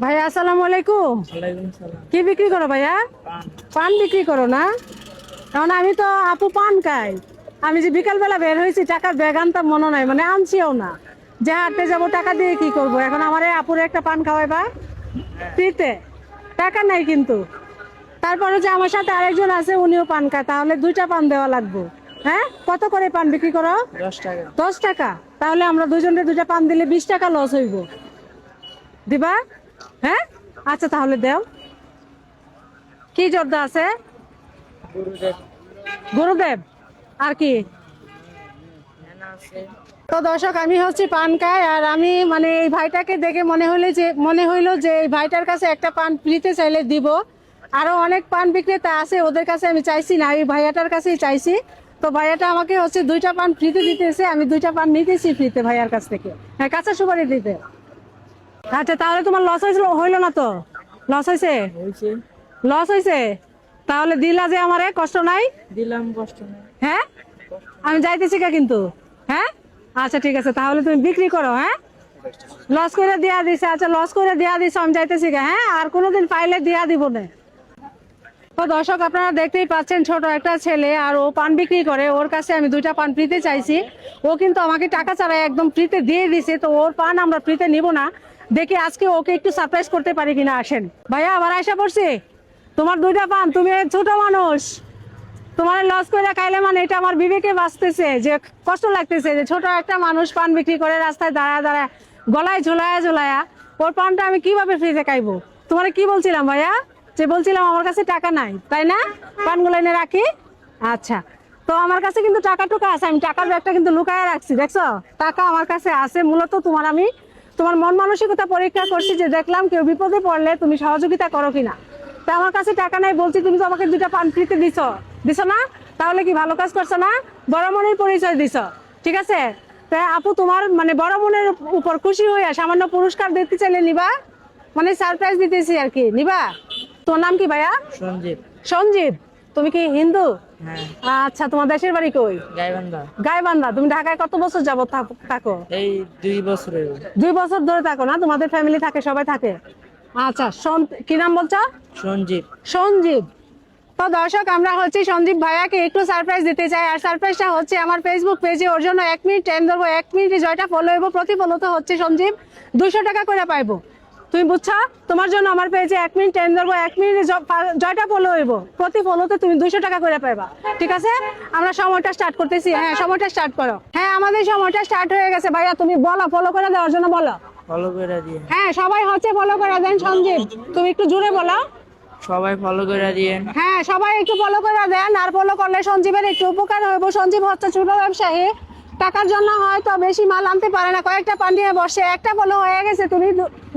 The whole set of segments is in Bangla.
ভাইয়া আসসালামু আলাইকুম। কি বিক্রি করো ভাইয়া? পান বিক্রি করো না? কারণ আমি তো আপু পান খাই। আমি যে বিকালবেলা বের হয়েছি, টাকার ব্যাগ আনতাম মনে নাই, মানে আনছিও না। যে হাঁটতে যাবো টাকা দিয়ে কি করব এখন? আমার এই আপুরে একটা পান খাওয়াইবা ফ্রিতে? টাকা নাই কিন্তু। তারপরে যে আমার সাথে আরেকজন আছে, উনিও পান খায়, তাহলে দুইটা পান দেওয়া লাগবে। হ্যাঁ, কত করে পান বিক্রি করো? 10 টাকা। 10 টাকা? তাহলে আমরা দুজনের দুইটা পান দিলে 20 টাকা লস হইব। দিবা? হ্যাঁ, আচ্ছা তাহলে দেও। কি জর্দা আছে? গুরুদেব গুরুদেব। আর কি? হেনা আছে। তো দর্শক, আমি হচ্ছে পান খাই, আর আমি মানে এই ভাইটাকে দেখে মনে হইলো যে এই ভাইটার কাছে একটা পান ফ্রিতে চাইলে দিব। আরো অনেক পান বিক্রেতা আছে, ওদের কাছে আমি চাইছি না, এই ভাইয়াটার কাছেই চাইছি। তো ভাইয়াটা আমাকে হচ্ছে দুইটা পান ফ্রিতে দিতেছে, আমি দুইটা পান নিতেছি ফ্রিতে ভাইয়ার কাছ থেকে। হ্যাঁ, কাঁচা সুপারি দিতে। আচ্ছা তাহলে তোমার লস হয়েছিল? হইলো না তো? লস হয়েছে? হয়েছে। লস হয়েছে? তাহলে দিলা যে আমারে, কষ্ট নাই? দিলাম, কষ্ট নেই। হ্যাঁ, আমি যাইতেছি কা কিন্তু। হ্যাঁ, আচ্ছা ঠিক আছে, তাহলে তুমি বিক্রি করো। হ্যাঁ, লস করে দিয়া দিছে। আচ্ছা, লস করে দিয়া দিছে, আমি যাইতেছি কা। হ্যাঁ, আর কোনোদিন পাইলে দিয়া দিব না। তো দর্শক, আপনারা দেখতেই পাচ্ছেন ছোট একটা ছেলে, আর ও পান বিক্রি করে। ওর কাছে আমি দুইটা পান ফ্রিতে চাইছি, ও কিন্তু আমাকে টাকা ছাড়াই একদম ফ্রিতে দিয়ে দিছে। তো ওর পান আমরা ফ্রিতে নিব না, দেখি আজকে ওকে একটু সারপ্রাইজ করতে পারি কিনা। আসেন ভাইয়া, আবার আশা করছি তোমার দুইটা পান। তুমি ছোট মানুষ, তোমার লস করে খাইলে মানে এটা আমার বিবেকে বাঁচতেছে, যে কষ্ট লাগতেছে যে ছোট একটা মানুষ পান বিক্রি করে রাস্তায় দাঁড়ায় দাঁড়ায় গলায় ঝুলায়া ঝুলায়া, ওর পানটা আমি কিভাবে ফ্রিতে খাইবো? তোমার কি বলছিলাম ভাইয়া? যে বলছিলাম আমার কাছে টাকা নাই, তাই না? পানগুলো এনে রাখি। আচ্ছা, তো আমার কাছে কিন্তু টাকা টুকা আছে, আমি টাকার ব্যাগটা কিন্তু লুকায় রাখছি, দেখছো? টাকা আমার কাছে আছে। মূলত আমি তোমার মন মানসিকতা পরীক্ষা করছি, যে দেখলাম কেউ বিপদে পড়লে তুমি সহযোগিতা করো কিনা। তা আমার কাছে টাকা নাই বলছি, তুমি তো আমাকে দুইটা পান ফ্রিতে দিছো, দিছো না? তাহলে কি ভালো কাজ করছো না? বড় মনের পরিচয় দিছো, ঠিক আছে। তাই আপু, তোমার মানে বড় মনের উপর খুশি হইয়া সামান্য পুরস্কার দিতে চাইলে নিবা, মানে সারপ্রাইজ দিতেছি আর কি, নিবা? তোমার নাম কি ভাইয়া? সঞ্জীব। সঞ্জীব। তুমি কি হিন্দু? হ্যাঁ। আচ্ছা, তোমার দেশের বাড়ি কই? গাইবান্ধা। গাইবান্ধা। তুমি ঢাকায় কত বছর যাবত থাকো? এই 2 বছর হলো। 2 বছর ধরে থাকো না? তোমাদের ফ্যামিলি থাকে, সবাই থাকে? আচ্ছা, কি নাম বলছো? সঞ্জীব। সঞ্জীব। তো দর্শক, আমরা হচ্ছে সঞ্জীব ভাইয়াকে একটু সারপ্রাইজ দিতে চাই, আর সারপ্রাইজটা হচ্ছে আমার ফেসবুক পেজে। ওর জন্য 1 মিনিট টাইম দেবো। 1 মিনিটে জয়টা ফলো হইব, প্রতি ফলোতে হচ্ছে সঞ্জীব 200 টাকা করে পাইবো। তুমি বুঝছো? তোমার জন্য আমার পেজে 1 মিনিট টাইম দেবো, 1 মিনিটে জয়টা ফলো হইব, প্রতি ফলোতে তুমি 200 টাকা করে পাইবা। ঠিক আছে, আমরা সময়টা স্টার্ট করতেছি। হ্যাঁ, সময়টা স্টার্ট করো। হ্যাঁ, আমাদের সময়টা স্টার্ট হয়ে গেছে। ভাইয়া তুমি বলো, ফলো করে দেওয়ার জন্য বলো। ফলো করে দিয়ে। হ্যাঁ, সবাই হচ্ছে ফলো করে দেন। সঞ্জীব, তুমি একটু জোরে বলো। সবাই ফলো করে দিয়ে। হ্যাঁ, সবাই একটু ফলো করে দেন, আর ফলো করলে সঞ্জীবের একটু উপকার হইব। সঞ্জীব হচ্ছে ছোট ব্যবসায়ী, টাকার জন্য হয়তো বেশি মাল আনতে পারে না, কয়েকটা পান নিয়ে বসে। একটা ফলো হয়ে গেছে, তুমি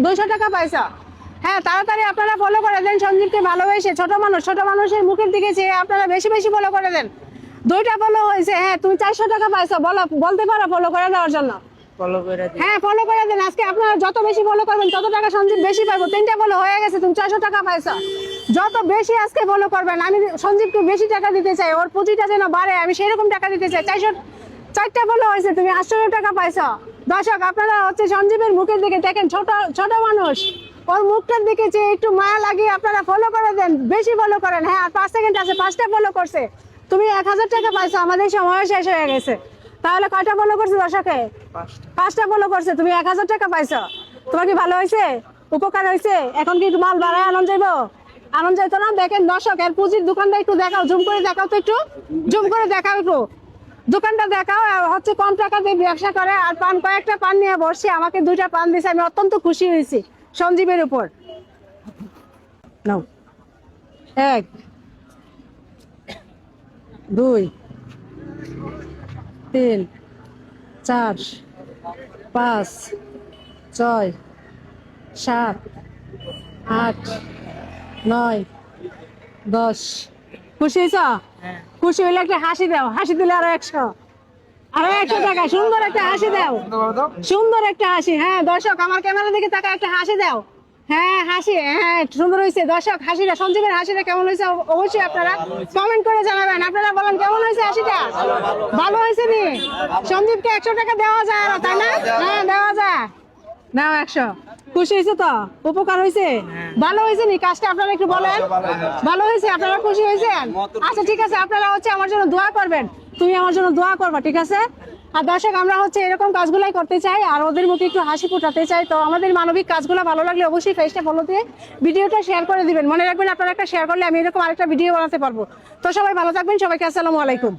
200 টাকা পাইছো। হ্যাঁ, তাড়াতাড়ি আপনারা ফলো করে দেন সঞ্জীবকে ভালোবেসে। ছোট মানুষের মুখের দিকে চেয়ে আপনারা বেশি বেশি ফলো করে দেন। 2টা ফলো হয়েছে। হ্যাঁ, তুমি 400 টাকা পাইছো, বলতে পারো ফলো করে দেওয়ার জন্য। ফলো করে দিয়ে। হ্যাঁ, ফলো করে দেন। আজকে আপনারা যত বেশি ফলো করবেন তত টাকা সঞ্জীব বেশি পাইবো। 3টা ফলো হয়ে গেছে, তুমি 400 টাকা পাইছো। যত বেশি আজকে ফলো করবেন, আমি সঞ্জীবকে বেশি টাকা দিতে চাই, ওর পুঁজিটা যেন বাড়ে, আমি সেরকম টাকা দিতে চাই। 4টা ফলো হয়েছে, তুমি 800 টাকা পাইছো। দর্শক, আপনারা হচ্ছে সঞ্জীবের মুখের দিকে দেখেন, ছোট মানুষ, ওর মুখটার দিকে যে একটু মায়া লাগিয়ে আপনারা ফলো করে দেন, বেশি ফলো করেন। হ্যাঁ, আর 5 সেকেন্ড আছে, 5টা ফলো করছে, তুমি 1000 টাকা পাইছো। আমাদের সময় শেষ হয়ে গেছে। তাহলে কয়টা ফলো করছে দর্শকে? 5টা ফলো করছে, তুমি 1000 টাকা পাইছো। তোমার কি ভালো হয়েছে? উপকার হয়েছে? এখন কি মাল বাড়ায় আনন্দ যাইবো? আনন্দ যাইতো না? দেখেন দর্শক, এর পুঁজির দোকানটা একটু দেখাও, জুম করে দেখাও তো, একটু জুম করে দেখাও, একটু দোকানটা দেখাও। হচ্ছে কম টাকা দিয়ে ব্যবসা করে, আর পান কয়েকটা পান নিয়ে বসছি, আমাকে 2টা পান দিছে, আমি অত্যন্ত খুশি হয়েছি সঞ্জীবের উপর। নাও, 1 2 3 4 5 6 7 8 9 10। খুশি হয়েছ? হ্যাঁ। খুশি হইলে একটা হাসি দাও, হাসি দিলে আরো 100, আরো 100 টাকা। সুন্দর একটা হাসি দাও, সুন্দর একটা হাসি। হ্যাঁ দর্শক, আমার ক্যামেরা দিকে তাকা, একটা হাসি দাও। হ্যাঁ, হাসি। হ্যাঁ, সুন্দর হয়েছে। দর্শক, হাসিটা, সঞ্জীবের হাসিটা কেমন হয়েছে অবশ্যই আপনারা কমেন্ট করে জানাবেন। আপনারা বলেন কেমন হয়েছে হাসিটা? ভালো হয়েছে নি? সঞ্জীবকে 100 টাকা দেওয়া যায় আরো, তাই না? হ্যাঁ, দেওয়া যায়। নাও 100। খুশি হয়েছে তো? উপকার হয়েছে? ভালো হয়েছে নি কাজটা? আপনারা একটু বলেন। ভালো হয়েছে? আপনারা খুশি হয়েছেন? আচ্ছা ঠিক আছে, আপনারা হচ্ছে আমার জন্য দোয়া করবেন। তুমি আমার জন্য দোয়া করবা, ঠিক আছে? আর দর্শক, আমরা হচ্ছে এরকম কাজগুলাই করতে চাই আর ওদের মুখে একটু হাসি ফোটাতে চাই। তো আমাদের মানবিক কাজগুলো ভালো লাগলে অবশ্যই পেজটা ফলো দিয়ে ভিডিওটা শেয়ার করে দিবেন। মনে রাখবেন, আপনারা একটা শেয়ার করলে আমি এরকম আরেকটা ভিডিও বানাতে পারবো। তো সবাই ভালো থাকবেন, সবাইকে আসসালামু আলাইকুম।